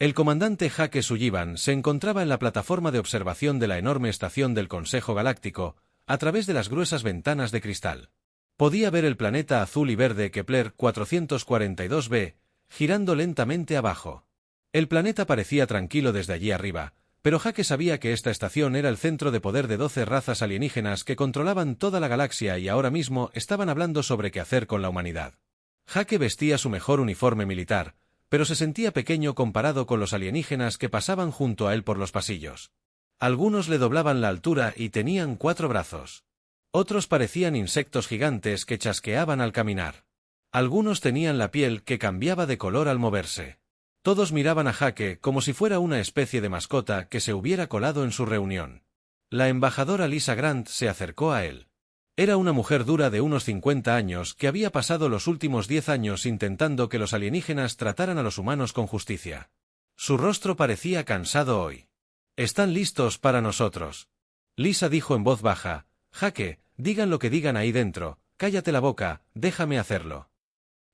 El comandante Jake Sullivan se encontraba en la plataforma de observación de la enorme estación del Consejo Galáctico, a través de las gruesas ventanas de cristal. Podía ver el planeta azul y verde Kepler 442b, girando lentamente abajo. El planeta parecía tranquilo desde allí arriba, pero Jake sabía que esta estación era el centro de poder de 12 razas alienígenas que controlaban toda la galaxia y ahora mismo estaban hablando sobre qué hacer con la humanidad. Jake vestía su mejor uniforme militar, pero se sentía pequeño comparado con los alienígenas que pasaban junto a él por los pasillos. Algunos le doblaban la altura y tenían 4 brazos. Otros parecían insectos gigantes que chasqueaban al caminar. Algunos tenían la piel que cambiaba de color al moverse. Todos miraban a Jake como si fuera una especie de mascota que se hubiera colado en su reunión. La embajadora Lisa Grant se acercó a él. Era una mujer dura de unos 50 años que había pasado los últimos 10 años intentando que los alienígenas trataran a los humanos con justicia. Su rostro parecía cansado hoy. «Están listos para nosotros». Lisa dijo en voz baja: «Jake, digan lo que digan ahí dentro, cállate la boca, déjame hacerlo».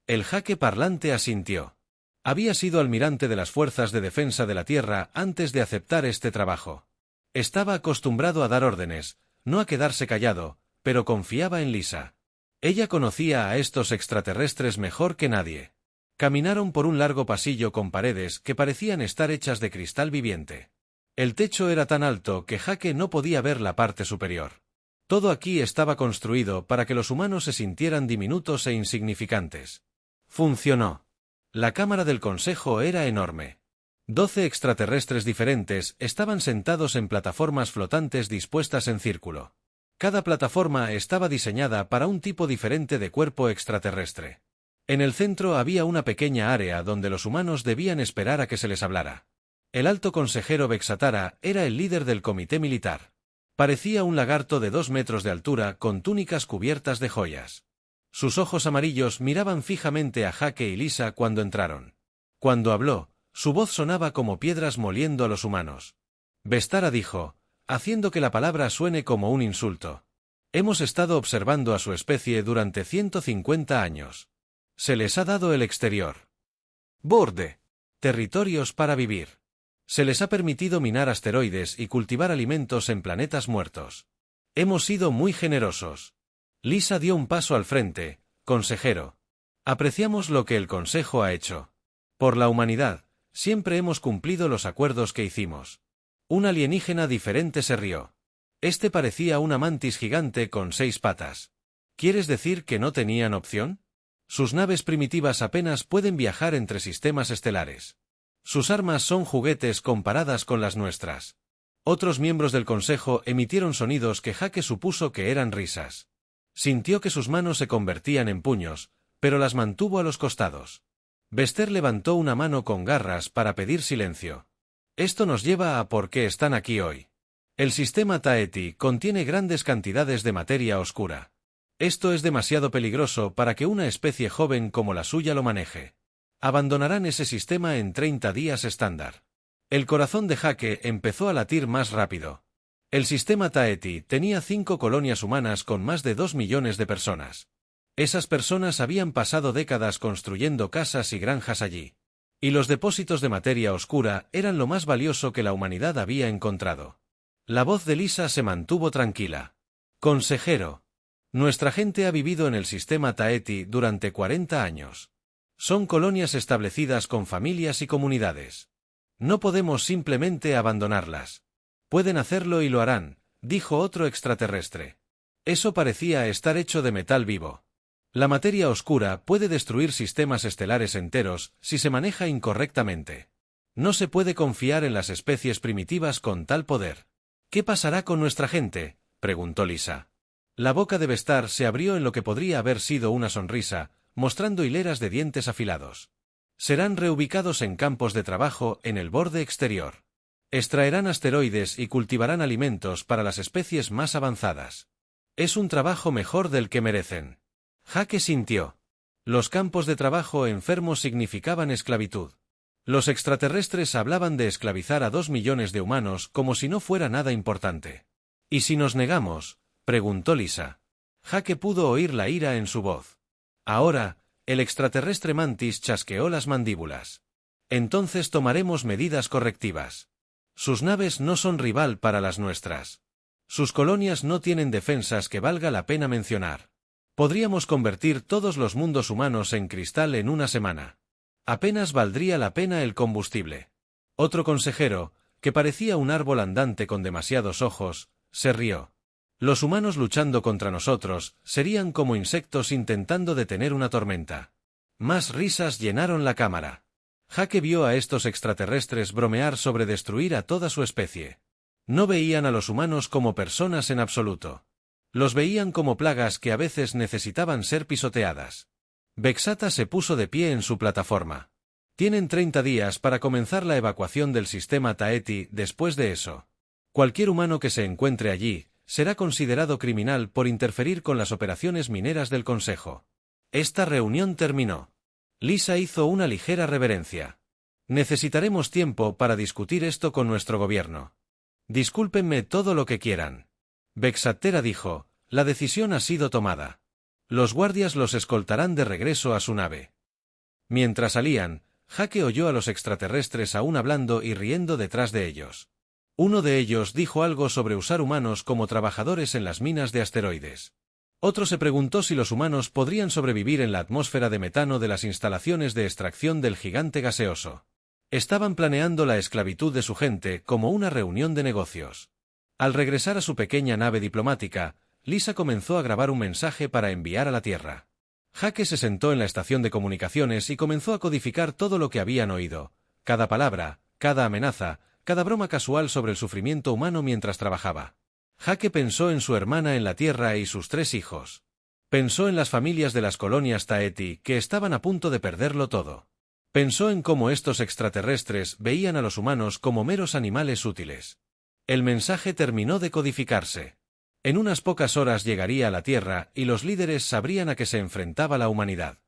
El Jake parlante asintió. Había sido almirante de las Fuerzas de Defensa de la Tierra antes de aceptar este trabajo. Estaba acostumbrado a dar órdenes, no a quedarse callado, pero confiaba en Lisa. Ella conocía a estos extraterrestres mejor que nadie. Caminaron por un largo pasillo con paredes que parecían estar hechas de cristal viviente. El techo era tan alto que Jake no podía ver la parte superior. Todo aquí estaba construido para que los humanos se sintieran diminutos e insignificantes. Funcionó. La cámara del consejo era enorme. 12 extraterrestres diferentes estaban sentados en plataformas flotantes dispuestas en círculo. Cada plataforma estaba diseñada para un tipo diferente de cuerpo extraterrestre. En el centro había una pequeña área donde los humanos debían esperar a que se les hablara. El alto consejero Bexatara era el líder del comité militar. Parecía un lagarto de 2 metros de altura con túnicas cubiertas de joyas. Sus ojos amarillos miraban fijamente a Jake y Lisa cuando entraron. Cuando habló, su voz sonaba como piedras moliendo a los humanos. Bexatara dijo, haciendo que la palabra suene como un insulto: «Hemos estado observando a su especie durante 150 años. Se les ha dado el exterior. Borde. Territorios para vivir. Se les ha permitido minar asteroides y cultivar alimentos en planetas muertos. Hemos sido muy generosos». Lisa dio un paso al frente. «Consejero. Apreciamos lo que el Consejo ha hecho. Por la humanidad, siempre hemos cumplido los acuerdos que hicimos». Un alienígena diferente se rió. Este parecía una mantis gigante con 6 patas. ¿Quieres decir que no tenían opción? Sus naves primitivas apenas pueden viajar entre sistemas estelares. Sus armas son juguetes comparadas con las nuestras. Otros miembros del consejo emitieron sonidos que Jake supuso que eran risas. Sintió que sus manos se convertían en puños, pero las mantuvo a los costados. Bester levantó una mano con garras para pedir silencio. Esto nos lleva a por qué están aquí hoy. El sistema Taeti contiene grandes cantidades de materia oscura. Esto es demasiado peligroso para que una especie joven como la suya lo maneje. Abandonarán ese sistema en 30 días estándar. El corazón de Jake empezó a latir más rápido. El sistema Taeti tenía 5 colonias humanas con más de 2 millones de personas. Esas personas habían pasado décadas construyendo casas y granjas allí. Y los depósitos de materia oscura eran lo más valioso que la humanidad había encontrado. La voz de Lisa se mantuvo tranquila. «Consejero. Nuestra gente ha vivido en el sistema Taeti durante 40 años. Son colonias establecidas con familias y comunidades. No podemos simplemente abandonarlas». «Pueden hacerlo y lo harán», dijo otro extraterrestre. Eso parecía estar hecho de metal vivo. La materia oscura puede destruir sistemas estelares enteros si se maneja incorrectamente. No se puede confiar en las especies primitivas con tal poder. «¿Qué pasará con nuestra gente?», preguntó Lisa. La boca de Bestar se abrió en lo que podría haber sido una sonrisa, mostrando hileras de dientes afilados. «Serán reubicados en campos de trabajo en el borde exterior. Extraerán asteroides y cultivarán alimentos para las especies más avanzadas. Es un trabajo mejor del que merecen». Jake sintió. Los campos de trabajo enfermos significaban esclavitud. Los extraterrestres hablaban de esclavizar a 2 millones de humanos como si no fuera nada importante. «¿Y si nos negamos?», preguntó Lisa. Jake pudo oír la ira en su voz. Ahora, el extraterrestre mantis chasqueó las mandíbulas. Entonces tomaremos medidas correctivas. Sus naves no son rival para las nuestras. Sus colonias no tienen defensas que valga la pena mencionar. Podríamos convertir todos los mundos humanos en cristal en una semana. Apenas valdría la pena el combustible. Otro consejero, que parecía un árbol andante con demasiados ojos, se rió. Los humanos luchando contra nosotros serían como insectos intentando detener una tormenta. Más risas llenaron la cámara. Jake vio a estos extraterrestres bromear sobre destruir a toda su especie. No veían a los humanos como personas en absoluto. Los veían como plagas que a veces necesitaban ser pisoteadas. Vexata se puso de pie en su plataforma. Tienen 30 días para comenzar la evacuación del sistema Taeti. Después de eso, cualquier humano que se encuentre allí será considerado criminal por interferir con las operaciones mineras del Consejo. Esta reunión terminó. Lisa hizo una ligera reverencia. Necesitaremos tiempo para discutir esto con nuestro gobierno. Discúlpenme todo lo que quieran. Vexatera dijo, la decisión ha sido tomada. Los guardias los escoltarán de regreso a su nave. Mientras salían, Jake oyó a los extraterrestres aún hablando y riendo detrás de ellos. Uno de ellos dijo algo sobre usar humanos como trabajadores en las minas de asteroides. Otro se preguntó si los humanos podrían sobrevivir en la atmósfera de metano de las instalaciones de extracción del gigante gaseoso. Estaban planeando la esclavitud de su gente como una reunión de negocios. Al regresar a su pequeña nave diplomática, Lisa comenzó a grabar un mensaje para enviar a la Tierra. Jake se sentó en la estación de comunicaciones y comenzó a codificar todo lo que habían oído, cada palabra, cada amenaza, cada broma casual sobre el sufrimiento humano mientras trabajaba. Jake pensó en su hermana en la Tierra y sus 3 hijos. Pensó en las familias de las colonias Taeti que estaban a punto de perderlo todo. Pensó en cómo estos extraterrestres veían a los humanos como meros animales útiles. El mensaje terminó de codificarse. En unas pocas horas llegaría a la Tierra y los líderes sabrían a qué se enfrentaba la humanidad.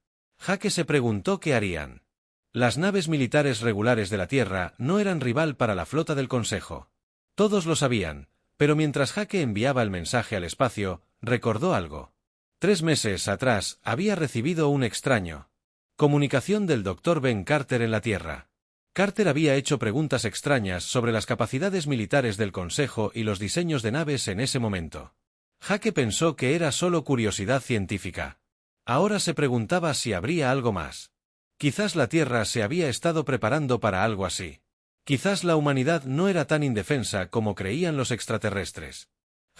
Jake se preguntó qué harían. Las naves militares regulares de la Tierra no eran rival para la flota del Consejo. Todos lo sabían, pero mientras Jake enviaba el mensaje al espacio, recordó algo. 3 meses atrás había recibido un extraño comunicación del Dr. Ben Carter en la Tierra. Carter había hecho preguntas extrañas sobre las capacidades militares del Consejo y los diseños de naves en ese momento. Jake pensó que era solo curiosidad científica. Ahora se preguntaba si habría algo más. Quizás la Tierra se había estado preparando para algo así. Quizás la humanidad no era tan indefensa como creían los extraterrestres.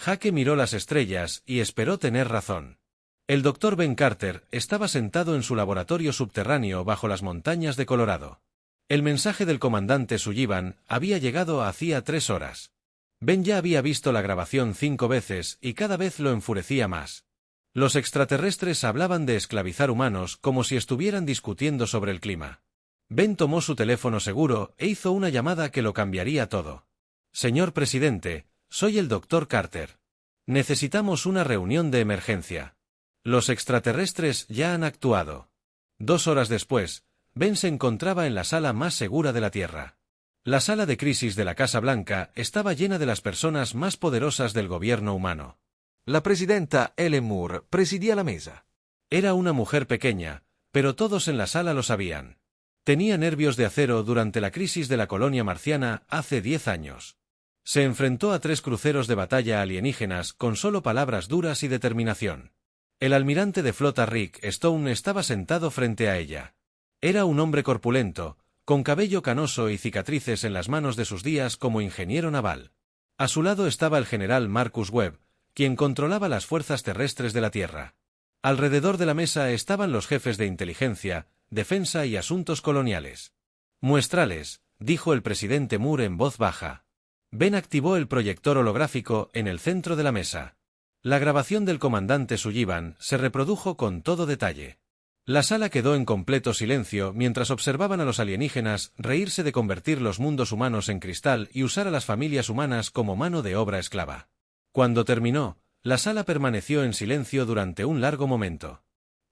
Jake miró las estrellas y esperó tener razón. El Dr. Ben Carter estaba sentado en su laboratorio subterráneo bajo las montañas de Colorado. El mensaje del comandante Sullivan había llegado hacía 3 horas. Ben ya había visto la grabación 5 veces y cada vez lo enfurecía más. Los extraterrestres hablaban de esclavizar humanos como si estuvieran discutiendo sobre el clima. Ben tomó su teléfono seguro e hizo una llamada que lo cambiaría todo. Señor presidente, soy el Dr. Carter. Necesitamos una reunión de emergencia. Los extraterrestres ya han actuado. 2 horas después, Ben se encontraba en la sala más segura de la Tierra. La sala de crisis de la Casa Blanca estaba llena de las personas más poderosas del gobierno humano. La presidenta Helen Moore presidía la mesa. Era una mujer pequeña, pero todos en la sala lo sabían. Tenía nervios de acero durante la crisis de la colonia marciana hace 10 años. Se enfrentó a 3 cruceros de batalla alienígenas con solo palabras duras y determinación. El almirante de flota Rick Stone estaba sentado frente a ella. Era un hombre corpulento, con cabello canoso y cicatrices en las manos de sus días como ingeniero naval. A su lado estaba el general Marcus Webb, quien controlaba las fuerzas terrestres de la Tierra. Alrededor de la mesa estaban los jefes de inteligencia, defensa y asuntos coloniales. Muestrales, dijo el presidente Moore en voz baja. Ben activó el proyector holográfico en el centro de la mesa. La grabación del comandante Sullivan se reprodujo con todo detalle. La sala quedó en completo silencio mientras observaban a los alienígenas reírse de convertir los mundos humanos en cristal y usar a las familias humanas como mano de obra esclava. Cuando terminó, la sala permaneció en silencio durante un largo momento.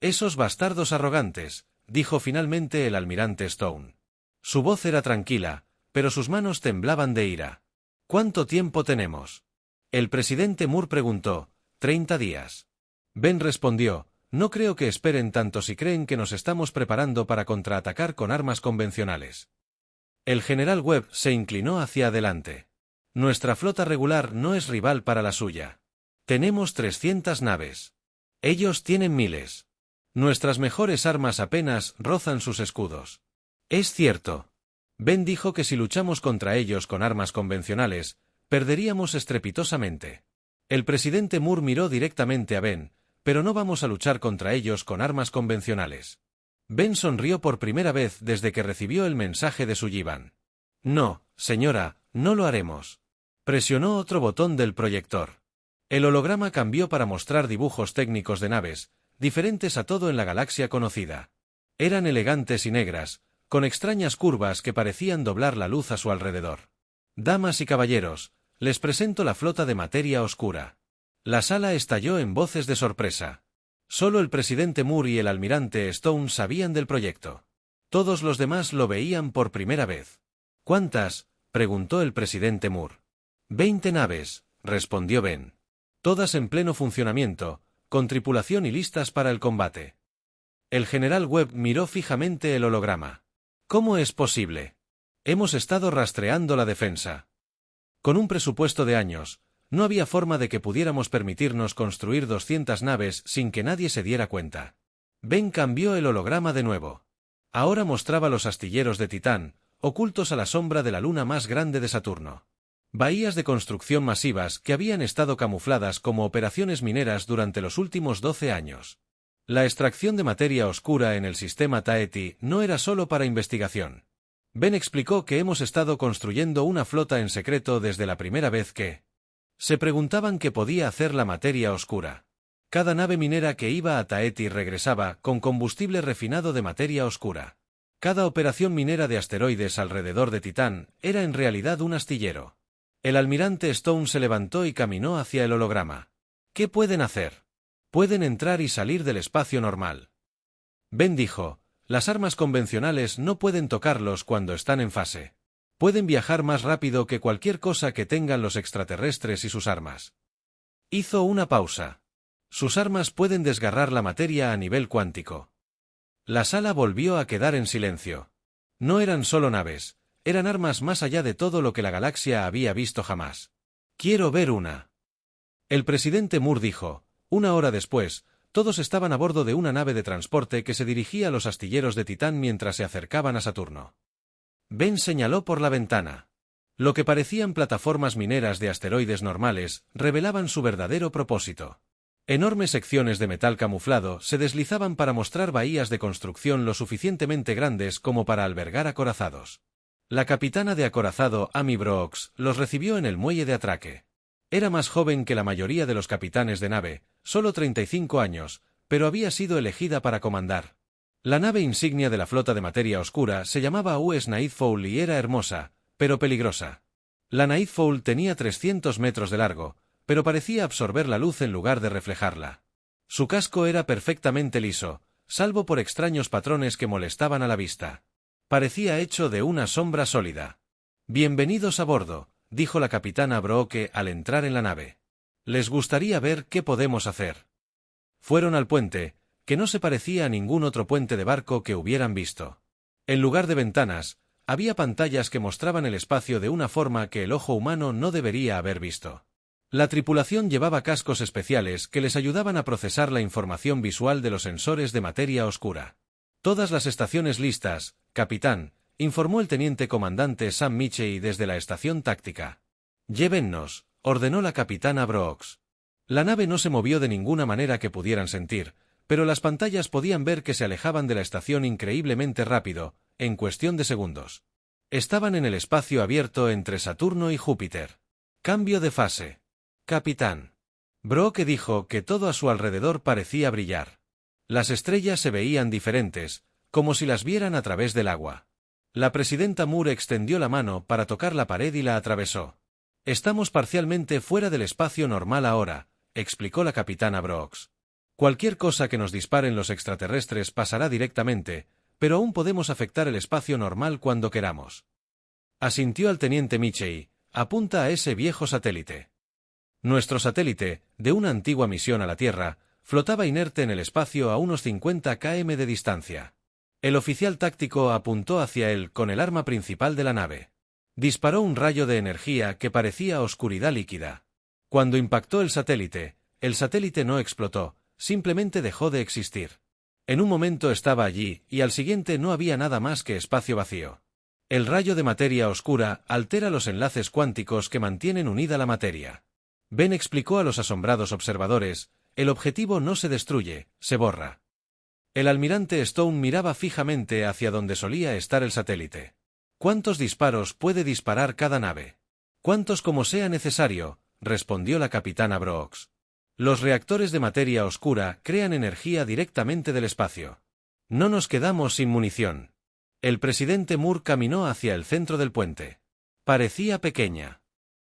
«Esos bastardos arrogantes», dijo finalmente el almirante Stone. Su voz era tranquila, pero sus manos temblaban de ira. «¿Cuánto tiempo tenemos?». El presidente Moore preguntó. 30 días. Ben respondió, no creo que esperen tanto si creen que nos estamos preparando para contraatacar con armas convencionales. El general Webb se inclinó hacia adelante. Nuestra flota regular no es rival para la suya. Tenemos 300 naves. Ellos tienen miles. Nuestras mejores armas apenas rozan sus escudos. Es cierto. Ben dijo que si luchamos contra ellos con armas convencionales, perderíamos estrepitosamente. El presidente Moore miró directamente a Ben, pero no vamos a luchar contra ellos con armas convencionales. Ben sonrió por primera vez desde que recibió el mensaje de Sullivan. No, señora, no lo haremos. Presionó otro botón del proyector. El holograma cambió para mostrar dibujos técnicos de naves, diferentes a todo en la galaxia conocida. Eran elegantes y negras, con extrañas curvas que parecían doblar la luz a su alrededor. Damas y caballeros, les presento la flota de materia oscura. La sala estalló en voces de sorpresa. Solo el presidente Moore y el almirante Stone sabían del proyecto. Todos los demás lo veían por primera vez. ¿Cuántas?, preguntó el presidente Moore. 20 naves, respondió Ben. Todas en pleno funcionamiento, con tripulación y listas para el combate. El general Webb miró fijamente el holograma. ¿Cómo es posible? Hemos estado rastreando la defensa. Con un presupuesto de años, no había forma de que pudiéramos permitirnos construir 200 naves sin que nadie se diera cuenta. Ben cambió el holograma de nuevo. Ahora mostraba los astilleros de Titán, ocultos a la sombra de la luna más grande de Saturno. Bahías de construcción masivas que habían estado camufladas como operaciones mineras durante los últimos 12 años. La extracción de materia oscura en el sistema Taeti no era solo para investigación. Ben explicó que hemos estado construyendo una flota en secreto desde la primera vez que se preguntaban qué podía hacer la materia oscura. Cada nave minera que iba a Taeti regresaba con combustible refinado de materia oscura. Cada operación minera de asteroides alrededor de Titán era en realidad un astillero. El almirante Stone se levantó y caminó hacia el holograma. ¿Qué pueden hacer? Pueden entrar y salir del espacio normal. Ben dijo, las armas convencionales no pueden tocarlos cuando están en fase. Pueden viajar más rápido que cualquier cosa que tengan los extraterrestres y sus armas. Hizo una pausa. Sus armas pueden desgarrar la materia a nivel cuántico. La sala volvió a quedar en silencio. No eran solo naves, eran armas más allá de todo lo que la galaxia había visto jamás. Quiero ver una. El presidente Moore dijo, 1 hora después, todos estaban a bordo de una nave de transporte que se dirigía a los astilleros de Titán mientras se acercaban a Saturno. Ben señaló por la ventana. Lo que parecían plataformas mineras de asteroides normales revelaban su verdadero propósito. Enormes secciones de metal camuflado se deslizaban para mostrar bahías de construcción lo suficientemente grandes como para albergar acorazados. La capitana de acorazado Amy Brooks los recibió en el muelle de atraque. Era más joven que la mayoría de los capitanes de nave, solo 35 años, pero había sido elegida para comandar. La nave insignia de la flota de materia oscura se llamaba US Nightfall y era hermosa, pero peligrosa. La Nightfall tenía 300 metros de largo, pero parecía absorber la luz en lugar de reflejarla. Su casco era perfectamente liso, salvo por extraños patrones que molestaban a la vista. Parecía hecho de una sombra sólida. «Bienvenidos a bordo», dijo la capitana Brooke al entrar en la nave. «Les gustaría ver qué podemos hacer». Fueron al puente, que no se parecía a ningún otro puente de barco que hubieran visto. En lugar de ventanas, había pantallas que mostraban el espacio de una forma que el ojo humano no debería haber visto. La tripulación llevaba cascos especiales que les ayudaban a procesar la información visual de los sensores de materia oscura. «Todas las estaciones listas, capitán», informó el teniente comandante Sam Mitchell desde la estación táctica. «Llévennos», ordenó la capitana Brooks. La nave no se movió de ninguna manera que pudieran sentir, pero las pantallas podían ver que se alejaban de la estación increíblemente rápido, en cuestión de segundos. Estaban en el espacio abierto entre Saturno y Júpiter. Cambio de fase. Capitán. Brooke dijo que todo a su alrededor parecía brillar. Las estrellas se veían diferentes, como si las vieran a través del agua. La presidenta Moore extendió la mano para tocar la pared y la atravesó. «Estamos parcialmente fuera del espacio normal ahora», explicó la capitana Brooks. «Cualquier cosa que nos disparen los extraterrestres pasará directamente, pero aún podemos afectar el espacio normal cuando queramos». Asintió al teniente Mitchell. «Apunta a ese viejo satélite». Nuestro satélite, de una antigua misión a la Tierra, flotaba inerte en el espacio a unos 50 km de distancia. El oficial táctico apuntó hacia él con el arma principal de la nave. Disparó un rayo de energía que parecía oscuridad líquida. Cuando impactó el satélite no explotó, simplemente dejó de existir. En un momento estaba allí, y al siguiente no había nada más que espacio vacío. El rayo de materia oscura altera los enlaces cuánticos que mantienen unida la materia. Ben explicó a los asombrados observadores, el objetivo no se destruye, se borra. El almirante Stone miraba fijamente hacia donde solía estar el satélite. ¿Cuántos disparos puede disparar cada nave? «Cuantos como sea necesario», respondió la capitana Brooks. «Los reactores de materia oscura crean energía directamente del espacio. No nos quedamos sin munición». El presidente Moore caminó hacia el centro del puente. Parecía pequeña,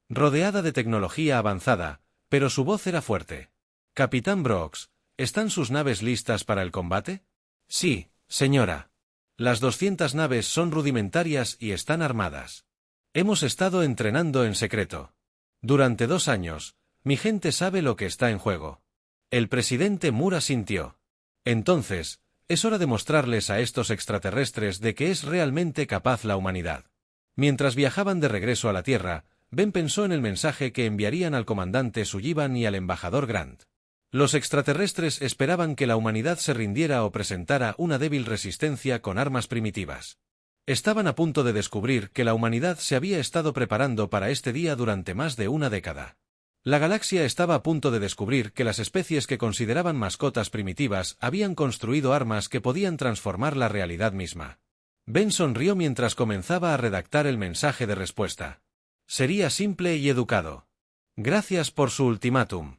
rodeada de tecnología avanzada, pero su voz era fuerte. «Capitán Brooks, ¿están sus naves listas para el combate?» «Sí, señora. Las 200 naves son rudimentarias y están armadas. Hemos estado entrenando en secreto. Durante 2 años, mi gente sabe lo que está en juego». El presidente Moore asintió. «Entonces, es hora de mostrarles a estos extraterrestres de que es realmente capaz la humanidad». Mientras viajaban de regreso a la Tierra, Ben pensó en el mensaje que enviarían al comandante Sullivan y al embajador Grant. Los extraterrestres esperaban que la humanidad se rindiera o presentara una débil resistencia con armas primitivas. Estaban a punto de descubrir que la humanidad se había estado preparando para este día durante más de una década. La galaxia estaba a punto de descubrir que las especies que consideraban mascotas primitivas habían construido armas que podían transformar la realidad misma. Ben sonrió mientras comenzaba a redactar el mensaje de respuesta. Sería simple y educado. «Gracias por su ultimátum.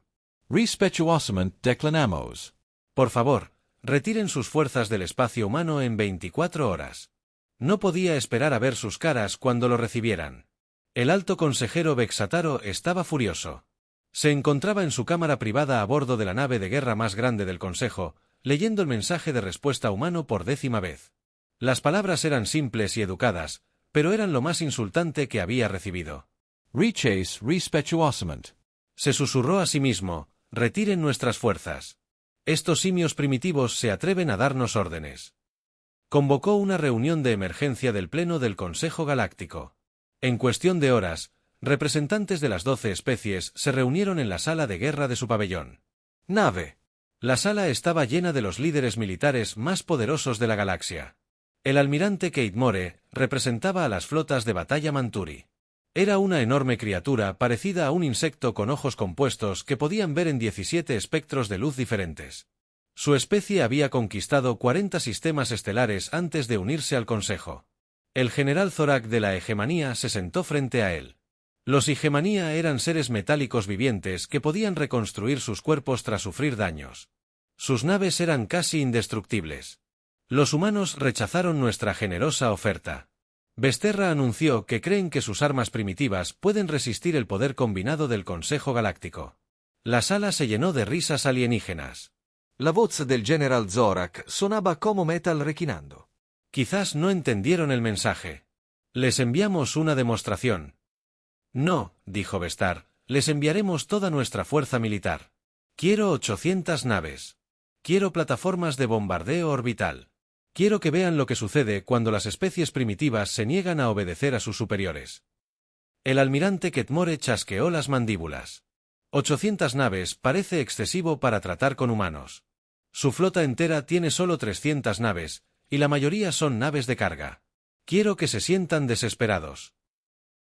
Respetuosamente declinamos. Por favor, retiren sus fuerzas del espacio humano en 24 horas». No podía esperar a ver sus caras cuando lo recibieran. El alto consejero Vexataro estaba furioso. Se encontraba en su cámara privada a bordo de la nave de guerra más grande del Consejo, leyendo el mensaje de respuesta humano por 10ª vez. Las palabras eran simples y educadas, pero eran lo más insultante que había recibido. Rechace respetuosamente. Se susurró a sí mismo, «Retiren nuestras fuerzas. Estos simios primitivos se atreven a darnos órdenes». Convocó una reunión de emergencia del Pleno del Consejo Galáctico. En cuestión de horas, representantes de las 12 especies se reunieron en la sala de guerra de su pabellón. Nave. La sala estaba llena de los líderes militares más poderosos de la galaxia. El almirante Kate More representaba a las flotas de batalla Manturi. Era una enorme criatura parecida a un insecto con ojos compuestos que podían ver en 17 espectros de luz diferentes. Su especie había conquistado 40 sistemas estelares antes de unirse al Consejo. El general Zorak de la Hegemonía se sentó frente a él. Los Hegemonía eran seres metálicos vivientes que podían reconstruir sus cuerpos tras sufrir daños. Sus naves eran casi indestructibles. Los humanos rechazaron nuestra generosa oferta. Vesterra anunció que creen que sus armas primitivas pueden resistir el poder combinado del Consejo Galáctico. La sala se llenó de risas alienígenas. La voz del general Zorak sonaba como metal rechinando. Quizás no entendieron el mensaje. Les enviamos una demostración. No, dijo Vestar, les enviaremos toda nuestra fuerza militar. Quiero 800 naves. Quiero plataformas de bombardeo orbital. Quiero que vean lo que sucede cuando las especies primitivas se niegan a obedecer a sus superiores. El almirante Ketmore chasqueó las mandíbulas. 800 naves parece excesivo para tratar con humanos. Su flota entera tiene solo 300 naves, y la mayoría son naves de carga. Quiero que se sientan desesperados.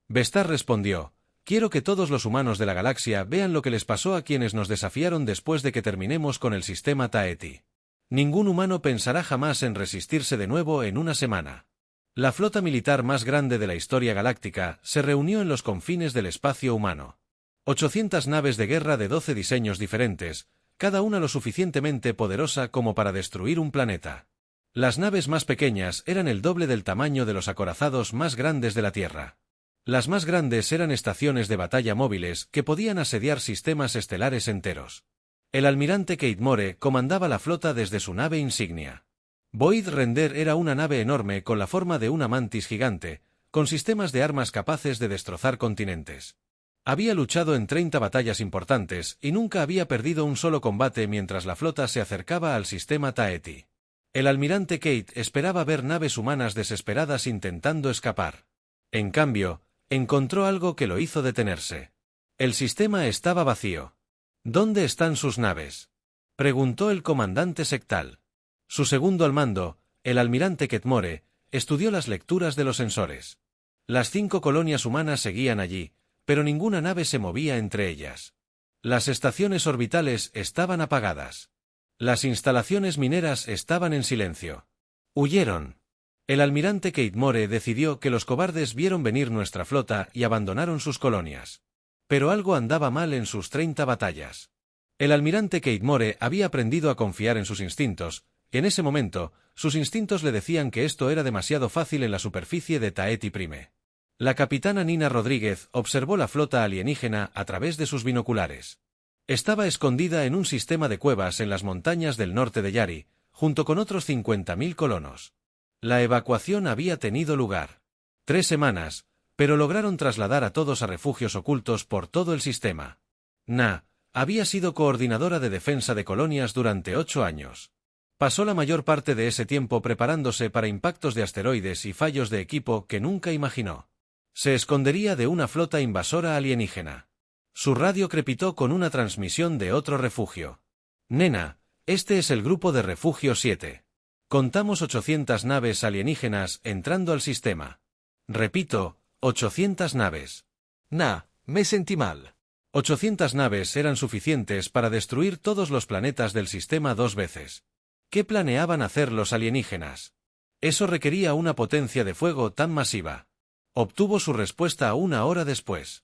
Vestar respondió, quiero que todos los humanos de la galaxia vean lo que les pasó a quienes nos desafiaron después de que terminemos con el sistema Taeti. Ningún humano pensará jamás en resistirse de nuevo en una semana. La flota militar más grande de la historia galáctica se reunió en los confines del espacio humano. 800 naves de guerra de 12 diseños diferentes, cada una lo suficientemente poderosa como para destruir un planeta. Las naves más pequeñas eran el doble del tamaño de los acorazados más grandes de la Tierra. Las más grandes eran estaciones de batalla móviles que podían asediar sistemas estelares enteros. El almirante Kate More comandaba la flota desde su nave insignia. Void Render era una nave enorme con la forma de una mantis gigante, con sistemas de armas capaces de destrozar continentes. Había luchado en 30 batallas importantes y nunca había perdido un solo combate mientras la flota se acercaba al sistema Taeti. El almirante Kate esperaba ver naves humanas desesperadas intentando escapar. En cambio, encontró algo que lo hizo detenerse. El sistema estaba vacío. ¿Dónde están sus naves?, preguntó el comandante sectal. Su segundo al mando, el almirante Ketmore, estudió las lecturas de los sensores. Las 5 colonias humanas seguían allí, pero ninguna nave se movía entre ellas. Las estaciones orbitales estaban apagadas. Las instalaciones mineras estaban en silencio. Huyeron. El almirante Ketmore decidió que los cobardes vieron venir nuestra flota y abandonaron sus colonias. Pero algo andaba mal en sus 30 batallas. El almirante Ketmore había aprendido a confiar en sus instintos. En ese momento, sus instintos le decían que esto era demasiado fácil en la superficie de Tahiti Prime. La capitana Nina Rodríguez observó la flota alienígena a través de sus binoculares. Estaba escondida en un sistema de cuevas en las montañas del norte de Yari, junto con otros 50.000 colonos. La evacuación había tenido lugar. 3 semanas, pero lograron trasladar a todos a refugios ocultos por todo el sistema. Na había sido coordinadora de defensa de colonias durante 8 años. Pasó la mayor parte de ese tiempo preparándose para impactos de asteroides y fallos de equipo que nunca imaginó. Se escondería de una flota invasora alienígena. Su radio crepitó con una transmisión de otro refugio. Nena, este es el grupo de refugio 7. Contamos 800 naves alienígenas entrando al sistema. Repito, 800 naves. Me sentí mal. 800 naves eran suficientes para destruir todos los planetas del sistema 2 veces. ¿Qué planeaban hacer los alienígenas? Eso requería una potencia de fuego tan masiva. Obtuvo su respuesta 1 hora después.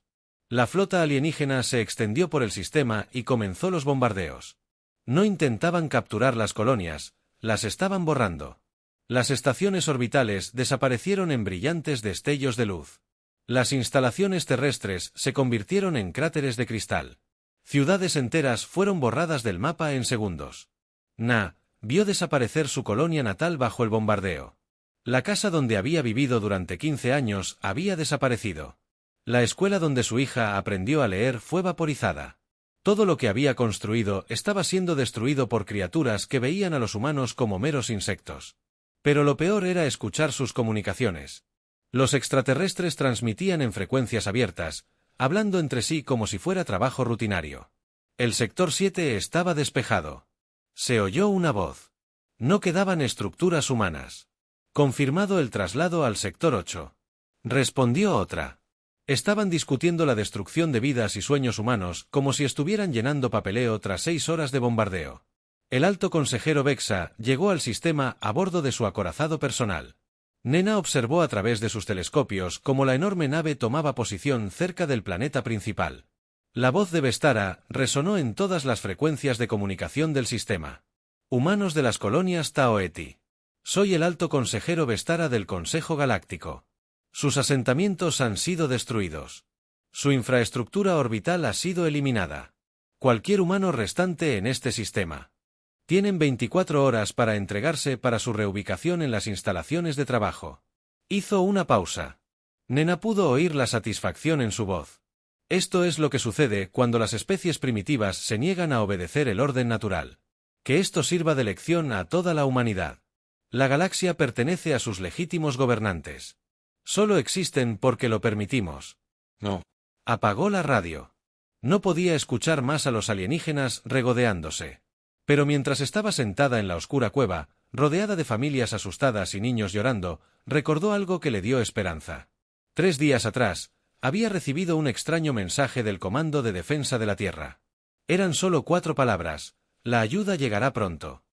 La flota alienígena se extendió por el sistema y comenzó los bombardeos. No intentaban capturar las colonias, las estaban borrando. Las estaciones orbitales desaparecieron en brillantes destellos de luz. Las instalaciones terrestres se convirtieron en cráteres de cristal. Ciudades enteras fueron borradas del mapa en segundos. Na vio desaparecer su colonia natal bajo el bombardeo. La casa donde había vivido durante 15 años había desaparecido. La escuela donde su hija aprendió a leer fue vaporizada. Todo lo que había construido estaba siendo destruido por criaturas que veían a los humanos como meros insectos. Pero lo peor era escuchar sus comunicaciones. Los extraterrestres transmitían en frecuencias abiertas, hablando entre sí como si fuera trabajo rutinario. El sector 7 estaba despejado. Se oyó una voz. No quedaban estructuras humanas. Confirmado el traslado al sector 8. Respondió otra. Estaban discutiendo la destrucción de vidas y sueños humanos como si estuvieran llenando papeleo tras 6 horas de bombardeo. El alto consejero Vexa llegó al sistema a bordo de su acorazado personal. Nena observó a través de sus telescopios cómo la enorme nave tomaba posición cerca del planeta principal. La voz de Vestara resonó en todas las frecuencias de comunicación del sistema. Humanos de las colonias Taoeti. Soy el alto consejero Vestara del Consejo Galáctico. Sus asentamientos han sido destruidos. Su infraestructura orbital ha sido eliminada. Cualquier humano restante en este sistema. Tienen 24 horas para entregarse para su reubicación en las instalaciones de trabajo. Hizo una pausa. Nena pudo oír la satisfacción en su voz. Esto es lo que sucede cuando las especies primitivas se niegan a obedecer el orden natural. Que esto sirva de lección a toda la humanidad. La galaxia pertenece a sus legítimos gobernantes. Solo existen porque lo permitimos. No. Apagó la radio. No podía escuchar más a los alienígenas regodeándose. Pero mientras estaba sentada en la oscura cueva, rodeada de familias asustadas y niños llorando, recordó algo que le dio esperanza. 3 días atrás, había recibido un extraño mensaje del Comando de Defensa de la Tierra. Eran solo 4 palabras: la ayuda llegará pronto.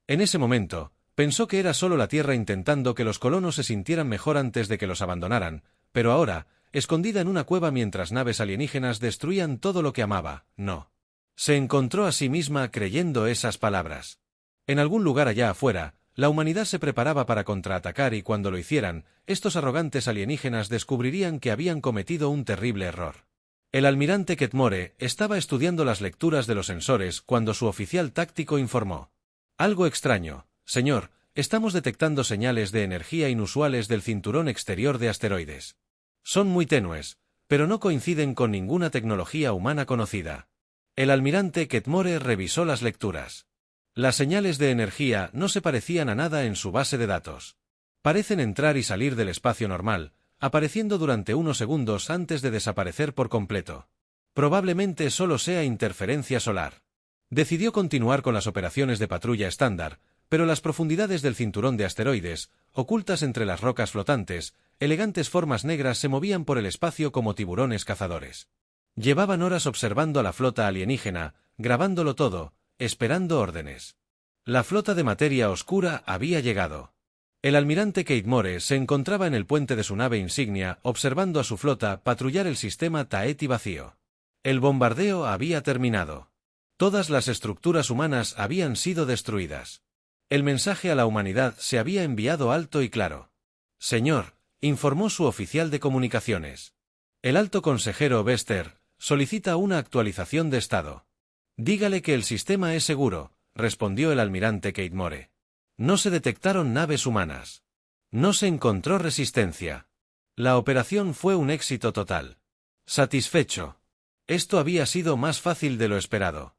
En ese momento, pensó que era solo la Tierra intentando que los colonos se sintieran mejor antes de que los abandonaran, pero ahora, escondida en una cueva mientras naves alienígenas destruían todo lo que amaba, no. Se encontró a sí misma creyendo esas palabras. En algún lugar allá afuera, la humanidad se preparaba para contraatacar y cuando lo hicieran, estos arrogantes alienígenas descubrirían que habían cometido un terrible error. El almirante Ketmore estaba estudiando las lecturas de los sensores cuando su oficial táctico informó. Algo extraño. Señor, estamos detectando señales de energía inusuales del cinturón exterior de asteroides. Son muy tenues, pero no coinciden con ninguna tecnología humana conocida. El almirante Ketmore revisó las lecturas. Las señales de energía no se parecían a nada en su base de datos. Parecen entrar y salir del espacio normal, apareciendo durante unos segundos antes de desaparecer por completo. Probablemente solo sea interferencia solar. Decidió continuar con las operaciones de patrulla estándar, pero las profundidades del cinturón de asteroides, ocultas entre las rocas flotantes, elegantes formas negras se movían por el espacio como tiburones cazadores. Llevaban horas observando a la flota alienígena, grabándolo todo, esperando órdenes. La flota de materia oscura había llegado. El almirante Kate Moore se encontraba en el puente de su nave insignia observando a su flota patrullar el sistema Taeti vacío. El bombardeo había terminado. Todas las estructuras humanas habían sido destruidas. El mensaje a la humanidad se había enviado alto y claro. Señor, informó su oficial de comunicaciones. El alto consejero Bester solicita una actualización de estado. Dígale que el sistema es seguro, respondió el almirante Kate Moore. No se detectaron naves humanas. No se encontró resistencia. La operación fue un éxito total. Satisfecho. Esto había sido más fácil de lo esperado.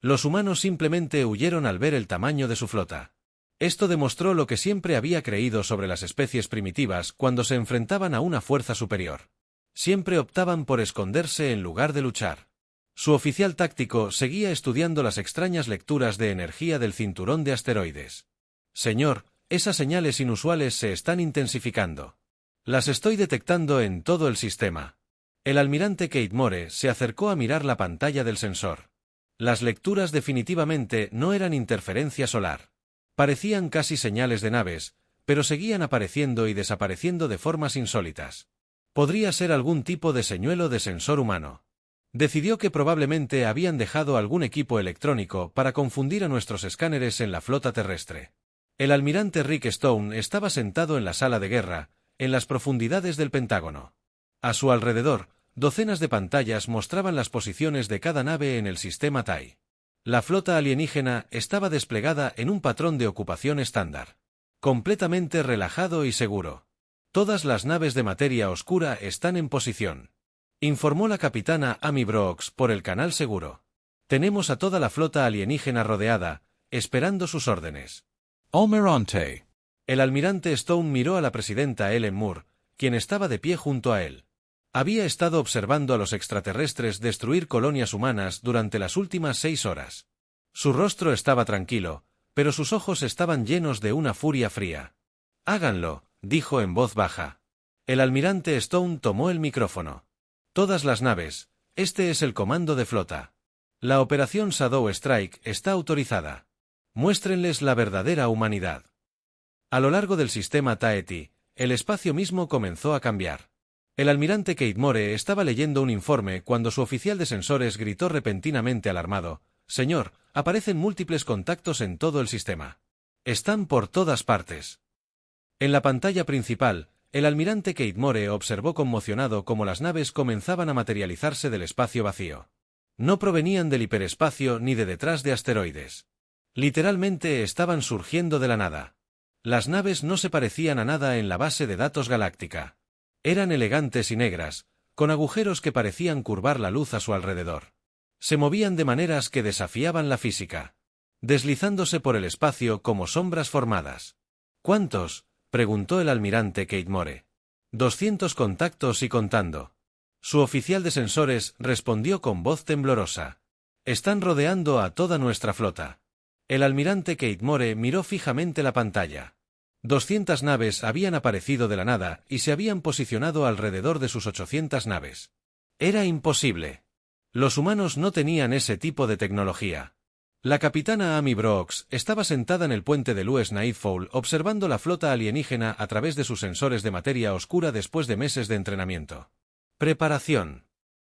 Los humanos simplemente huyeron al ver el tamaño de su flota. Esto demostró lo que siempre había creído sobre las especies primitivas cuando se enfrentaban a una fuerza superior. Siempre optaban por esconderse en lugar de luchar. Su oficial táctico seguía estudiando las extrañas lecturas de energía del cinturón de asteroides. Señor, esas señales inusuales se están intensificando. Las estoy detectando en todo el sistema. El almirante Kate Moore se acercó a mirar la pantalla del sensor. Las lecturas definitivamente no eran interferencia solar. Parecían casi señales de naves, pero seguían apareciendo y desapareciendo de formas insólitas. Podría ser algún tipo de señuelo de sensor humano. Decidió que probablemente habían dejado algún equipo electrónico para confundir a nuestros escáneres en la flota terrestre. El almirante Rick Stone estaba sentado en la sala de guerra, en las profundidades del Pentágono. A su alrededor, docenas de pantallas mostraban las posiciones de cada nave en el sistema TIE. La flota alienígena estaba desplegada en un patrón de ocupación estándar. Completamente relajado y seguro. Todas las naves de materia oscura están en posición. Informó la capitana Amy Brooks por el canal seguro. Tenemos a toda la flota alienígena rodeada, esperando sus órdenes. Almirante. El almirante Stone miró a la presidenta Ellen Moore, quien estaba de pie junto a él. Había estado observando a los extraterrestres destruir colonias humanas durante las últimas 6 horas. Su rostro estaba tranquilo, pero sus ojos estaban llenos de una furia fría. Háganlo, dijo en voz baja. El almirante Stone tomó el micrófono. Todas las naves, este es el comando de flota. La operación Shadow Strike está autorizada. Muéstrenles la verdadera humanidad. A lo largo del sistema Taeti, el espacio mismo comenzó a cambiar. El almirante Kate Moore estaba leyendo un informe cuando su oficial de sensores gritó repentinamente alarmado: «Señor, aparecen múltiples contactos en todo el sistema. Están por todas partes». En la pantalla principal, el almirante Kate Moore observó conmocionado cómo las naves comenzaban a materializarse del espacio vacío. No provenían del hiperespacio ni de detrás de asteroides. Literalmente estaban surgiendo de la nada. Las naves no se parecían a nada en la base de datos galáctica. Eran elegantes y negras, con agujeros que parecían curvar la luz a su alrededor. Se movían de maneras que desafiaban la física, deslizándose por el espacio como sombras formadas. ¿Cuántos?, preguntó el almirante Kate Moore. 200 contactos y contando. Su oficial de sensores respondió con voz temblorosa. Están rodeando a toda nuestra flota. El almirante Kate Moore miró fijamente la pantalla. 200 naves habían aparecido de la nada y se habían posicionado alrededor de sus 800 naves. Era imposible. Los humanos no tenían ese tipo de tecnología. La capitana Amy Brooks estaba sentada en el puente de Louis Nightfall observando la flota alienígena a través de sus sensores de materia oscura después de meses de entrenamiento. Preparación.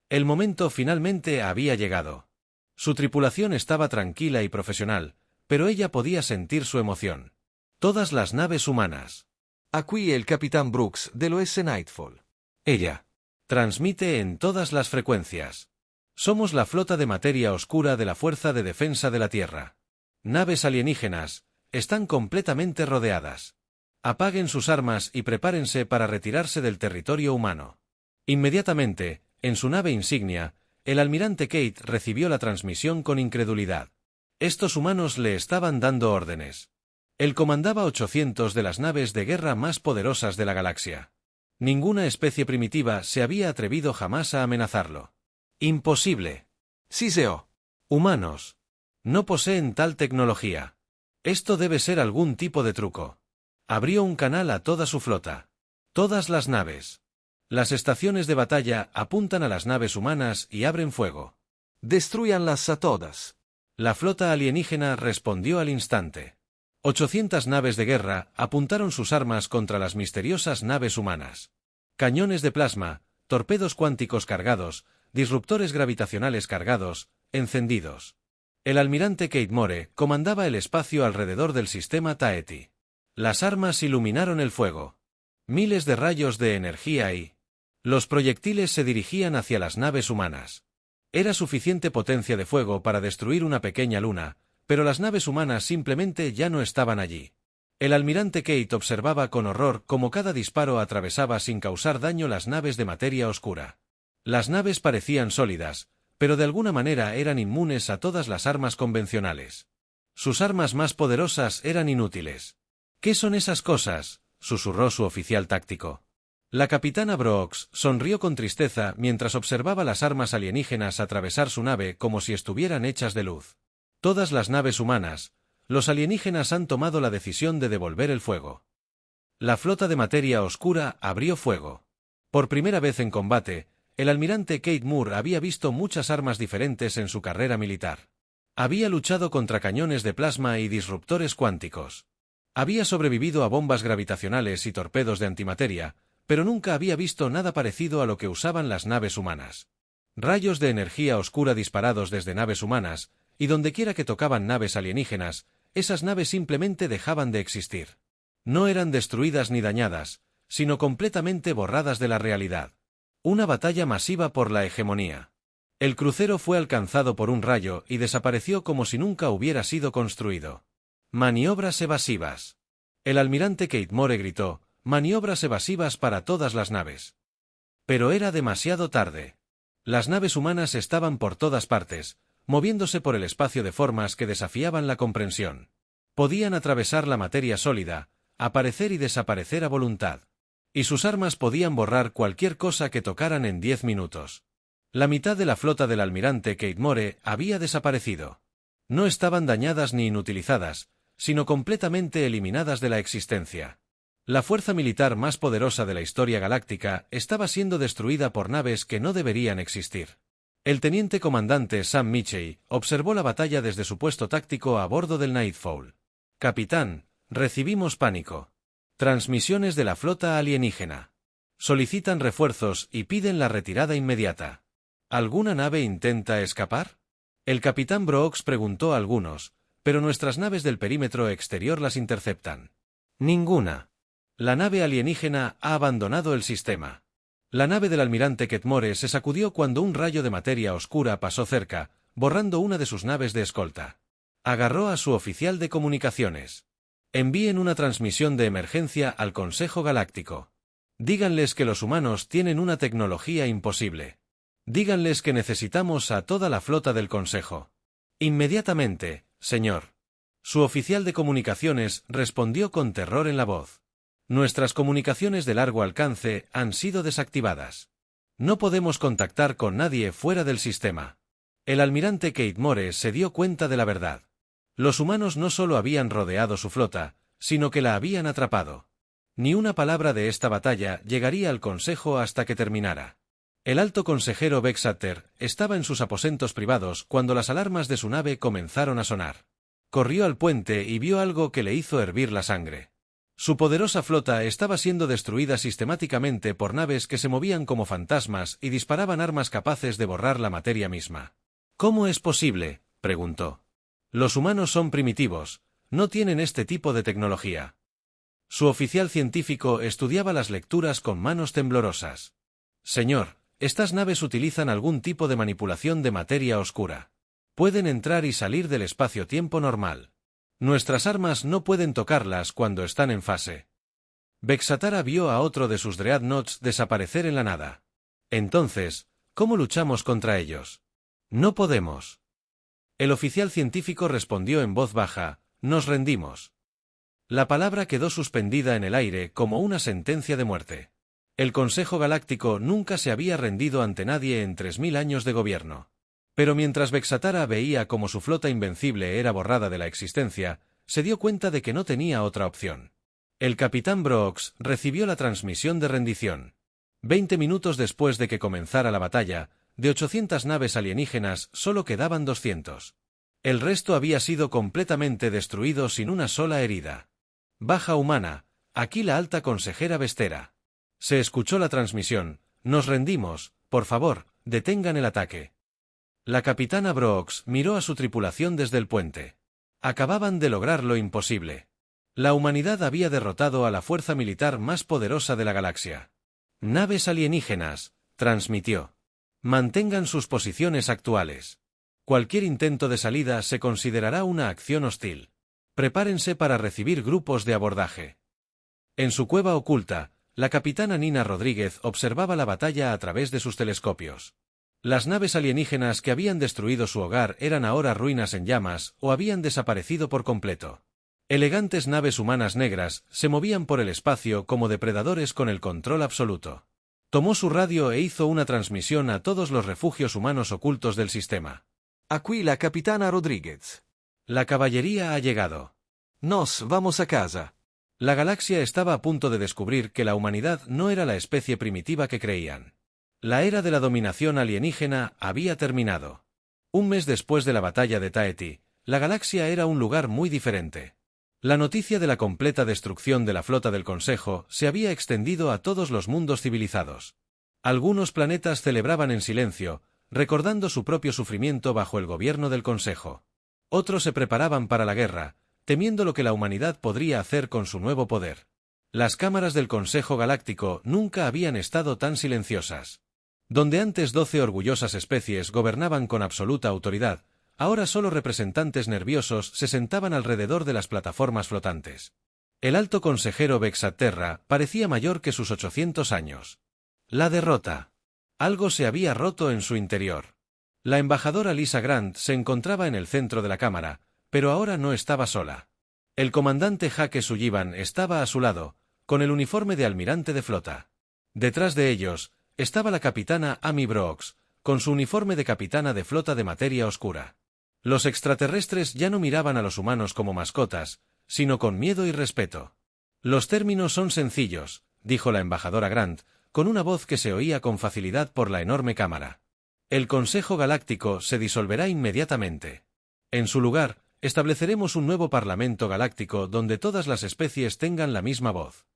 El momento finalmente había llegado. Su tripulación estaba tranquila y profesional, pero ella podía sentir su emoción. Todas las naves humanas. Aquí el capitán Brooks del OS Nightfall. Ella. Transmite en todas las frecuencias. Somos la flota de materia oscura de la Fuerza de Defensa de la Tierra. Naves alienígenas, están completamente rodeadas. Apaguen sus armas y prepárense para retirarse del territorio humano. Inmediatamente, en su nave insignia, el almirante Kate recibió la transmisión con incredulidad. Estos humanos le estaban dando órdenes. Él comandaba 800 de las naves de guerra más poderosas de la galaxia. Ninguna especie primitiva se había atrevido jamás a amenazarlo. Imposible. Siseo. Humanos. No poseen tal tecnología. Esto debe ser algún tipo de truco. Abrió un canal a toda su flota. Todas las naves. Las estaciones de batalla apuntan a las naves humanas y abren fuego. Destruyanlas a todas. La flota alienígena respondió al instante. 800 naves de guerra apuntaron sus armas contra las misteriosas naves humanas. Cañones de plasma, torpedos cuánticos cargados, disruptores gravitacionales cargados, encendidos. El almirante Kate More comandaba el espacio alrededor del sistema Taeti. Las armas iluminaron el fuego. Miles de rayos de energía y... los proyectiles se dirigían hacia las naves humanas. Era suficiente potencia de fuego para destruir una pequeña luna, pero las naves humanas simplemente ya no estaban allí. El almirante Kate observaba con horror cómo cada disparo atravesaba sin causar daño las naves de materia oscura. Las naves parecían sólidas, pero de alguna manera eran inmunes a todas las armas convencionales. Sus armas más poderosas eran inútiles. ¿Qué son esas cosas?, susurró su oficial táctico. La capitana Brooks sonrió con tristeza mientras observaba las armas alienígenas atravesar su nave como si estuvieran hechas de luz. Todas las naves humanas, los alienígenas han tomado la decisión de devolver el fuego. La flota de materia oscura abrió fuego. Por primera vez en combate, el almirante Kate Moore había visto muchas armas diferentes en su carrera militar. Había luchado contra cañones de plasma y disruptores cuánticos. Había sobrevivido a bombas gravitacionales y torpedos de antimateria, pero nunca había visto nada parecido a lo que usaban las naves humanas. Rayos de energía oscura disparados desde naves humanas, y dondequiera que tocaban naves alienígenas, esas naves simplemente dejaban de existir. No eran destruidas ni dañadas, sino completamente borradas de la realidad. Una batalla masiva por la hegemonía. El crucero fue alcanzado por un rayo y desapareció como si nunca hubiera sido construido. Maniobras evasivas. El almirante Kate More gritó, maniobras evasivas para todas las naves. Pero era demasiado tarde. Las naves humanas estaban por todas partes, moviéndose por el espacio de formas que desafiaban la comprensión. Podían atravesar la materia sólida, aparecer y desaparecer a voluntad. Y sus armas podían borrar cualquier cosa que tocaran en 10 minutos. La mitad de la flota del almirante Kate More había desaparecido. No estaban dañadas ni inutilizadas, sino completamente eliminadas de la existencia. La fuerza militar más poderosa de la historia galáctica estaba siendo destruida por naves que no deberían existir. El teniente comandante Sam Mitchell observó la batalla desde su puesto táctico a bordo del Nightfall. Capitán, recibimos pánico. Transmisiones de la flota alienígena. Solicitan refuerzos y piden la retirada inmediata. ¿Alguna nave intenta escapar? El capitán Brooks preguntó a algunos, pero nuestras naves del perímetro exterior las interceptan. Ninguna. La nave alienígena ha abandonado el sistema. La nave del almirante Kate More se sacudió cuando un rayo de materia oscura pasó cerca, borrando una de sus naves de escolta. Agarró a su oficial de comunicaciones. Envíen una transmisión de emergencia al Consejo Galáctico. Díganles que los humanos tienen una tecnología imposible. Díganles que necesitamos a toda la flota del Consejo. Inmediatamente, señor. Su oficial de comunicaciones respondió con terror en la voz. Nuestras comunicaciones de largo alcance han sido desactivadas. No podemos contactar con nadie fuera del sistema. El almirante Kate More se dio cuenta de la verdad. Los humanos no solo habían rodeado su flota, sino que la habían atrapado. Ni una palabra de esta batalla llegaría al Consejo hasta que terminara. El alto consejero Bexater estaba en sus aposentos privados cuando las alarmas de su nave comenzaron a sonar. Corrió al puente y vio algo que le hizo hervir la sangre. Su poderosa flota estaba siendo destruida sistemáticamente por naves que se movían como fantasmas y disparaban armas capaces de borrar la materia misma. ¿Cómo es posible?, preguntó. Los humanos son primitivos, no tienen este tipo de tecnología. Su oficial científico estudiaba las lecturas con manos temblorosas. Señor, estas naves utilizan algún tipo de manipulación de materia oscura. Pueden entrar y salir del espacio-tiempo normal. Nuestras armas no pueden tocarlas cuando están en fase. Bexatara vio a otro de sus Dreadnoughts desaparecer en la nada. Entonces, ¿cómo luchamos contra ellos? No podemos. El oficial científico respondió en voz baja: «Nos rendimos». La palabra quedó suspendida en el aire como una sentencia de muerte. El Consejo Galáctico nunca se había rendido ante nadie en 3000 años de gobierno. Pero mientras Vexatara veía cómo su flota invencible era borrada de la existencia, se dio cuenta de que no tenía otra opción. El capitán Brooks recibió la transmisión de rendición. 20 minutos después de que comenzara la batalla, de 800 naves alienígenas solo quedaban 200. El resto había sido completamente destruido sin una sola herida. «Baja humana, aquí la alta consejera Vestera». Se escuchó la transmisión: «Nos rendimos, por favor, detengan el ataque». La capitana Brooks miró a su tripulación desde el puente. Acababan de lograr lo imposible. La humanidad había derrotado a la fuerza militar más poderosa de la galaxia. «Naves alienígenas», transmitió. «Mantengan sus posiciones actuales. Cualquier intento de salida se considerará una acción hostil. Prepárense para recibir grupos de abordaje». En su cueva oculta, la capitana Nina Rodríguez observaba la batalla a través de sus telescopios. Las naves alienígenas que habían destruido su hogar eran ahora ruinas en llamas o habían desaparecido por completo. Elegantes naves humanas negras se movían por el espacio como depredadores con el control absoluto. Tomó su radio e hizo una transmisión a todos los refugios humanos ocultos del sistema. Aquí la capitana Rodríguez. La caballería ha llegado. Nos vamos a casa. La galaxia estaba a punto de descubrir que la humanidad no era la especie primitiva que creían. La era de la dominación alienígena había terminado. Un mes después de la batalla de Taeti, la galaxia era un lugar muy diferente. La noticia de la completa destrucción de la flota del Consejo se había extendido a todos los mundos civilizados. Algunos planetas celebraban en silencio, recordando su propio sufrimiento bajo el gobierno del Consejo. Otros se preparaban para la guerra, temiendo lo que la humanidad podría hacer con su nuevo poder. Las cámaras del Consejo Galáctico nunca habían estado tan silenciosas. Donde antes 12 orgullosas especies gobernaban con absoluta autoridad, ahora solo representantes nerviosos se sentaban alrededor de las plataformas flotantes. El alto consejero Vexaterra parecía mayor que sus 800 años. La derrota. Algo se había roto en su interior. La embajadora Lisa Grant se encontraba en el centro de la cámara, pero ahora no estaba sola. El comandante Jake Sullivan estaba a su lado, con el uniforme de almirante de flota. Detrás de ellos estaba la capitana Amy Brooks, con su uniforme de capitana de flota de materia oscura. Los extraterrestres ya no miraban a los humanos como mascotas, sino con miedo y respeto. «Los términos son sencillos», dijo la embajadora Grant, con una voz que se oía con facilidad por la enorme cámara. «El Consejo Galáctico se disolverá inmediatamente. En su lugar, estableceremos un nuevo Parlamento Galáctico donde todas las especies tengan la misma voz».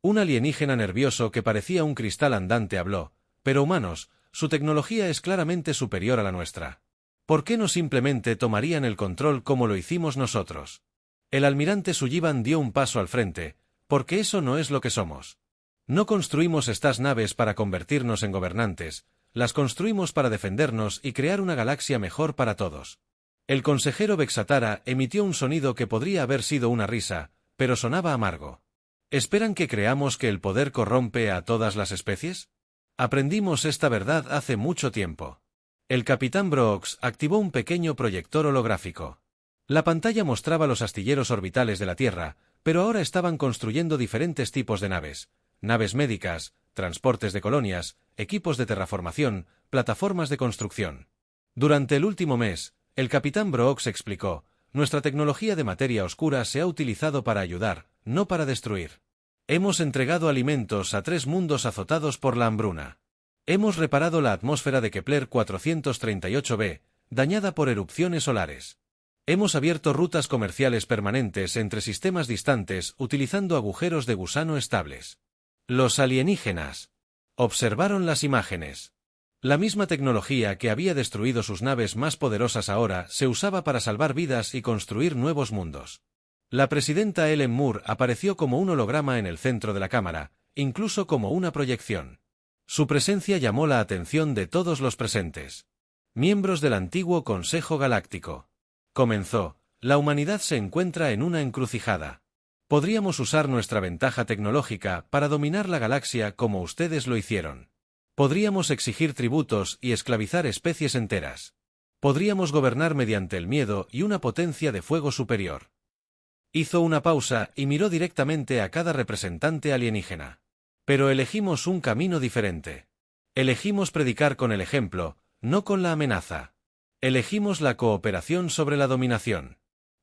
Un alienígena nervioso que parecía un cristal andante habló: «Pero humanos, su tecnología es claramente superior a la nuestra. ¿Por qué no simplemente tomarían el control como lo hicimos nosotros?» El almirante Sullivan dio un paso al frente: «Porque eso no es lo que somos. No construimos estas naves para convertirnos en gobernantes, las construimos para defendernos y crear una galaxia mejor para todos». El consejero Vexatara emitió un sonido que podría haber sido una risa, pero sonaba amargo. ¿Esperan que creamos que el poder corrompe a todas las especies? Aprendimos esta verdad hace mucho tiempo. El capitán Brooks activó un pequeño proyector holográfico. La pantalla mostraba los astilleros orbitales de la Tierra, pero ahora estaban construyendo diferentes tipos de naves: naves médicas, transportes de colonias, equipos de terraformación, plataformas de construcción. Durante el último mes, el capitán Brooks explicó: «Nuestra tecnología de materia oscura se ha utilizado para ayudar, no para destruir. Hemos entregado alimentos a 3 mundos azotados por la hambruna. Hemos reparado la atmósfera de Kepler 438b, dañada por erupciones solares. Hemos abierto rutas comerciales permanentes entre sistemas distantes utilizando agujeros de gusano estables». Los alienígenas observaron las imágenes. La misma tecnología que había destruido sus naves más poderosas ahora se usaba para salvar vidas y construir nuevos mundos. La presidenta Ellen Moore apareció como un holograma en el centro de la cámara, incluso como una proyección. Su presencia llamó la atención de todos los presentes. «Miembros del antiguo Consejo Galáctico», comenzó, «la humanidad se encuentra en una encrucijada. Podríamos usar nuestra ventaja tecnológica para dominar la galaxia como ustedes lo hicieron. Podríamos exigir tributos y esclavizar especies enteras. Podríamos gobernar mediante el miedo y una potencia de fuego superior. Hizo una pausa y miró directamente a cada representante alienígena. Pero elegimos un camino diferente. Elegimos predicar con el ejemplo, no con la amenaza. Elegimos la cooperación sobre la dominación.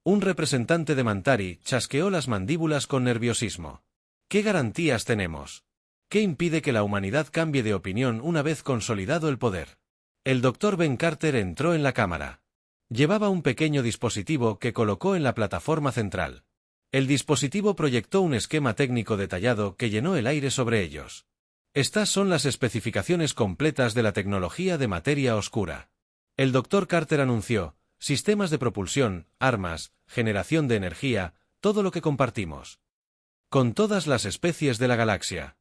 Un representante de Mantari chasqueó las mandíbulas con nerviosismo. ¿Qué garantías tenemos? ¿Qué impide que la humanidad cambie de opinión una vez consolidado el poder? El Dr. Ben Carter entró en la cámara. Llevaba un pequeño dispositivo que colocó en la plataforma central. El dispositivo proyectó un esquema técnico detallado que llenó el aire sobre ellos. Estas son las especificaciones completas de la tecnología de materia oscura. El Dr. Carter anunció: sistemas de propulsión, armas, generación de energía, todo lo que compartimos. Con todas las especies de la galaxia.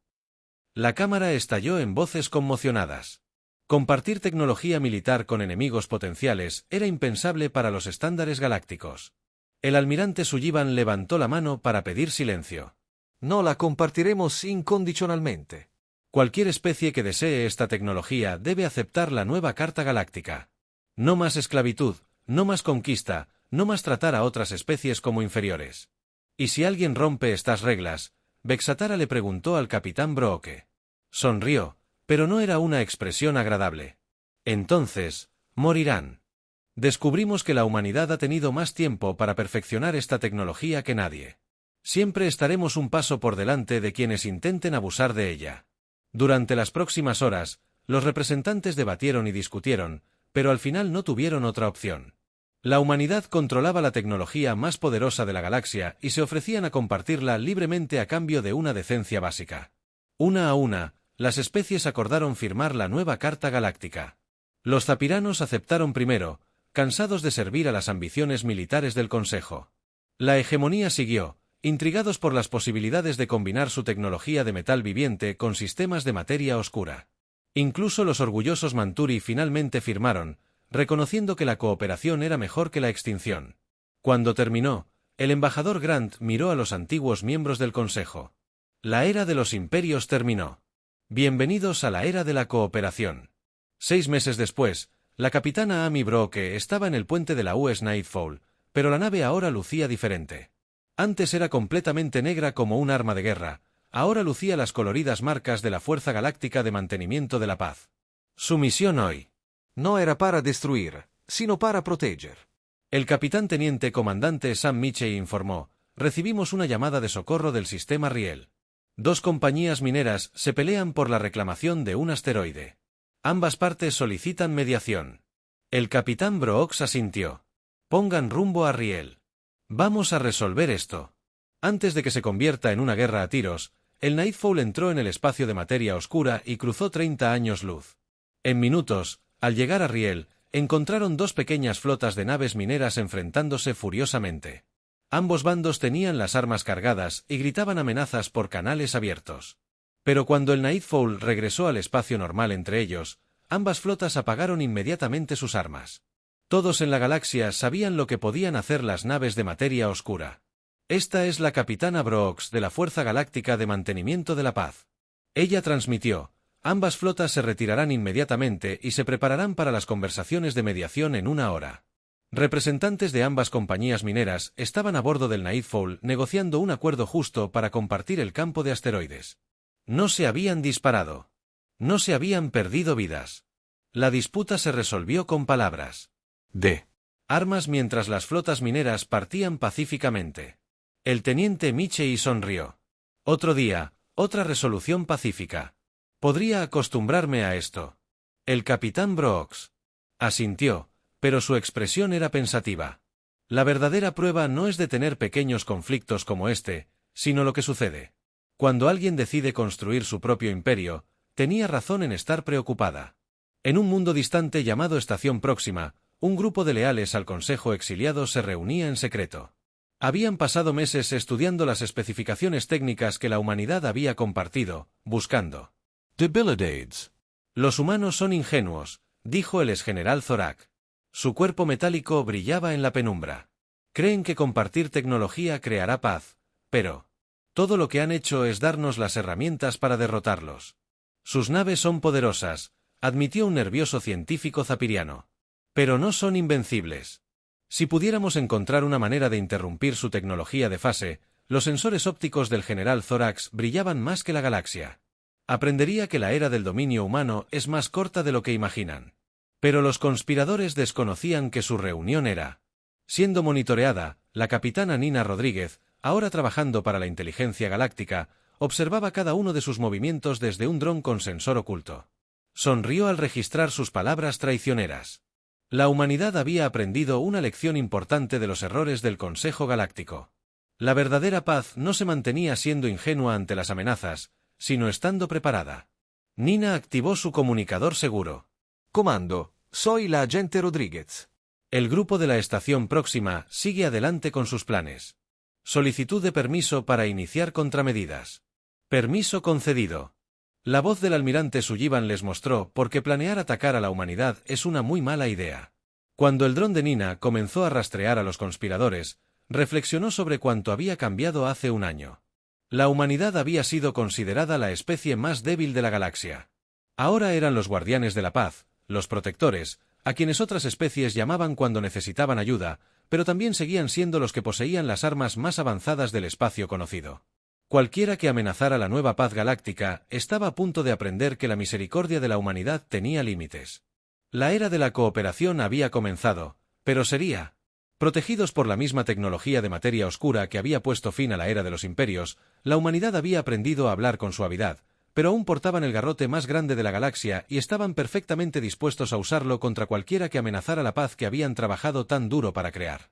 La cámara estalló en voces conmocionadas. Compartir tecnología militar con enemigos potenciales era impensable para los estándares galácticos. El almirante Sullivan levantó la mano para pedir silencio. No la compartiremos incondicionalmente. Cualquier especie que desee esta tecnología debe aceptar la nueva Carta Galáctica. No más esclavitud, no más conquista, no más tratar a otras especies como inferiores. ¿Y si alguien rompe estas reglas? Vexatara le preguntó al capitán Brooke. Sonrió, pero no era una expresión agradable. Entonces, morirán. Descubrimos que la humanidad ha tenido más tiempo para perfeccionar esta tecnología que nadie. Siempre estaremos un paso por delante de quienes intenten abusar de ella. Durante las próximas horas, los representantes debatieron y discutieron, pero al final no tuvieron otra opción. La humanidad controlaba la tecnología más poderosa de la galaxia y se ofrecían a compartirla libremente a cambio de una decencia básica. Una a una, las especies acordaron firmar la nueva Carta Galáctica. Los zapiranos aceptaron primero, cansados de servir a las ambiciones militares del Consejo. La hegemonía siguió, intrigados por las posibilidades de combinar su tecnología de metal viviente con sistemas de materia oscura. Incluso los orgullosos Manturi finalmente firmaron, reconociendo que la cooperación era mejor que la extinción. Cuando terminó, el embajador Grant miró a los antiguos miembros del Consejo. La era de los imperios terminó. Bienvenidos a la era de la cooperación. 6 meses después, la capitana Amy Brooke estaba en el puente de la US Nightfall, pero la nave ahora lucía diferente. Antes era completamente negra como un arma de guerra, ahora lucía las coloridas marcas de la Fuerza Galáctica de Mantenimiento de la Paz. Su misión hoy no era para destruir, sino para proteger. El capitán teniente comandante Sam Michey informó: recibimos una llamada de socorro del sistema Riel. 2 compañías mineras se pelean por la reclamación de un asteroide. Ambas partes solicitan mediación. El capitán Brooks asintió. Pongan rumbo a Riel. Vamos a resolver esto. Antes de que se convierta en una guerra a tiros, el Nightfall entró en el espacio de materia oscura y cruzó 30 años luz. En minutos, al llegar a Riel, encontraron 2 pequeñas flotas de naves mineras enfrentándose furiosamente. Ambos bandos tenían las armas cargadas y gritaban amenazas por canales abiertos. Pero cuando el Nightfall regresó al espacio normal entre ellos, ambas flotas apagaron inmediatamente sus armas. Todos en la galaxia sabían lo que podían hacer las naves de materia oscura. Esta es la capitana Brooks de la Fuerza Galáctica de Mantenimiento de la Paz. Ella transmitió: ambas flotas se retirarán inmediatamente y se prepararán para las conversaciones de mediación en 1 hora. Representantes de ambas compañías mineras estaban a bordo del Nightfall negociando un acuerdo justo para compartir el campo de asteroides. No se habían disparado. No se habían perdido vidas. La disputa se resolvió con palabras de armas mientras las flotas mineras partían pacíficamente. El teniente Michey sonrió. Otro día, otra resolución pacífica. Podría acostumbrarme a esto. El capitán Brooks asintió, pero su expresión era pensativa. La verdadera prueba no es de tener pequeños conflictos como este, sino lo que sucede. Cuando alguien decide construir su propio imperio, tenía razón en estar preocupada. En un mundo distante llamado Estación Próxima, un grupo de leales al Consejo exiliado se reunía en secreto. Habían pasado meses estudiando las especificaciones técnicas que la humanidad había compartido, buscando debilidades. Los humanos son ingenuos, dijo el exgeneral Zorak. Su cuerpo metálico brillaba en la penumbra. Creen que compartir tecnología creará paz, pero todo lo que han hecho es darnos las herramientas para derrotarlos. Sus naves son poderosas, admitió un nervioso científico zapiriano. Pero no son invencibles. Si pudiéramos encontrar una manera de interrumpir su tecnología de fase, los sensores ópticos del general Zorax brillaban más que la galaxia. Aprendería que la era del dominio humano es más corta de lo que imaginan. Pero los conspiradores desconocían que su reunión era siendo monitoreada. La capitana Nina Rodríguez, ahora trabajando para la inteligencia galáctica, observaba cada uno de sus movimientos desde un dron con sensor oculto. Sonrió al registrar sus palabras traicioneras. La humanidad había aprendido una lección importante de los errores del Consejo Galáctico. La verdadera paz no se mantenía siendo ingenua ante las amenazas, sino estando preparada. Nina activó su comunicador seguro. Comando, soy la agente Rodríguez. El grupo de la estación próxima sigue adelante con sus planes. Solicitud de permiso para iniciar contramedidas. Permiso concedido. La voz del almirante Sullivan les mostró por qué planear atacar a la humanidad es una muy mala idea. Cuando el dron de Nina comenzó a rastrear a los conspiradores, reflexionó sobre cuánto había cambiado hace un año. La humanidad había sido considerada la especie más débil de la galaxia. Ahora eran los guardianes de la paz, los protectores, a quienes otras especies llamaban cuando necesitaban ayuda, pero también seguían siendo los que poseían las armas más avanzadas del espacio conocido. Cualquiera que amenazara la nueva paz galáctica estaba a punto de aprender que la misericordia de la humanidad tenía límites. La era de la cooperación había comenzado, pero sería protegidos por la misma tecnología de materia oscura que había puesto fin a la era de los imperios. La humanidad había aprendido a hablar con suavidad, pero aún portaban el garrote más grande de la galaxia y estaban perfectamente dispuestos a usarlo contra cualquiera que amenazara la paz que habían trabajado tan duro para crear.